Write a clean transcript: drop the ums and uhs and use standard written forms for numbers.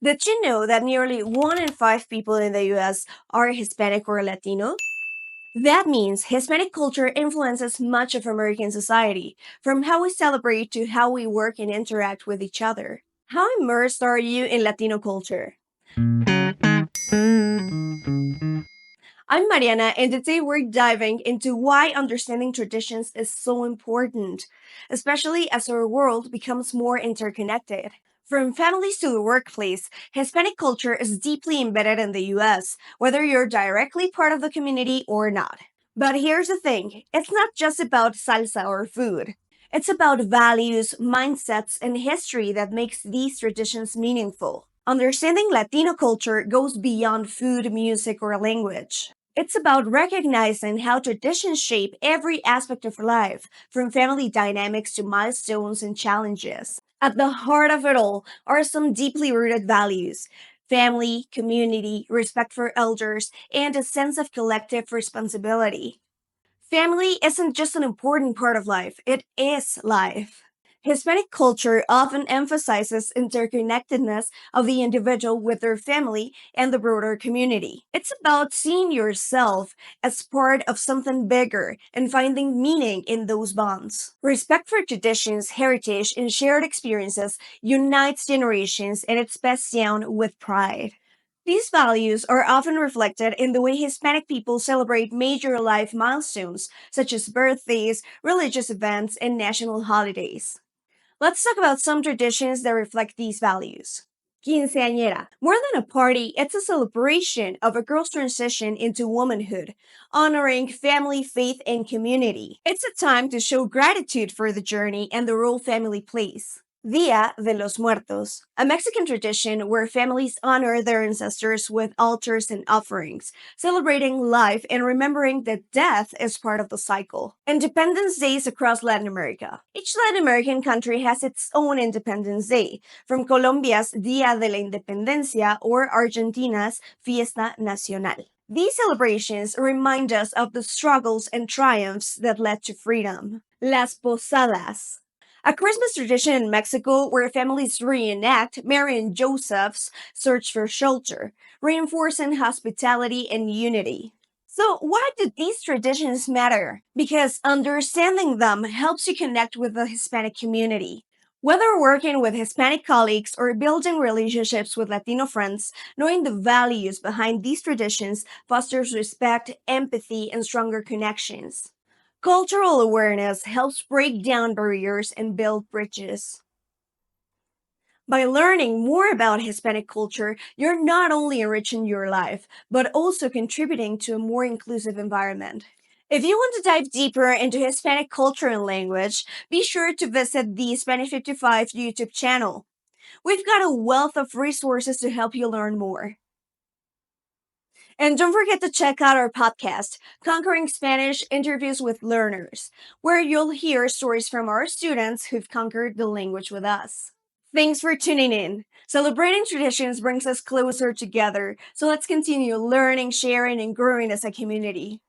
Did you know that nearly 1 in 5 people in the US are Hispanic or Latino? That means Hispanic culture influences much of American society, from how we celebrate to how we work and interact with each other. How immersed are you in Latino culture? I'm Mariana, and today we're diving into why understanding traditions is so important, especially as our world becomes more interconnected. From families to the workplace, Hispanic culture is deeply embedded in the US, whether you're directly part of the community or not. But here's the thing, it's not just about salsa or food. It's about values, mindsets, and history that makes these traditions meaningful. Understanding Latino culture goes beyond food, music, or language. It's about recognizing how traditions shape every aspect of life, from family dynamics to milestones and challenges. At the heart of it all are some deeply rooted values: family, community, respect for elders, and a sense of collective responsibility. Family isn't just an important part of life, it is life. Hispanic culture often emphasizes interconnectedness of the individual with their family and the broader community. It's about seeing yourself as part of something bigger and finding meaning in those bonds. Respect for traditions, heritage, and shared experiences unites generations and it's passed down with pride. These values are often reflected in the way Hispanic people celebrate major life milestones, such as birthdays, religious events, and national holidays. Let's talk about some traditions that reflect these values. Quinceañera. More than a party, it's a celebration of a girl's transition into womanhood, honoring family, faith, and community. It's a time to show gratitude for the journey and the role family plays. Dia de los Muertos, a Mexican tradition where families honor their ancestors with altars and offerings, celebrating life and remembering that death is part of the cycle. Independence Days across Latin America. Each Latin American country has its own Independence Day, from Colombia's Día de la Independencia or Argentina's Fiesta Nacional. These celebrations remind us of the struggles and triumphs that led to freedom. Las Posadas, a Christmas tradition in Mexico where families reenact Mary and Joseph's search for shelter, reinforcing hospitality and unity. So, why do these traditions matter? Because understanding them helps you connect with the Hispanic community. Whether working with Hispanic colleagues or building relationships with Latino friends, knowing the values behind these traditions fosters respect, empathy, and stronger connections. Cultural awareness helps break down barriers and build bridges. By learning more about Hispanic culture, you're not only enriching your life, but also contributing to a more inclusive environment. If you want to dive deeper into Hispanic culture and language, be sure to visit the Hispanic 55 YouTube channel. We've got a wealth of resources to help you learn more. And don't forget to check out our podcast, Conquering Spanish Interviews with Learners, where you'll hear stories from our students who've conquered the language with us. Thanks for tuning in. Celebrating traditions brings us closer together, so let's continue learning, sharing, and growing as a community.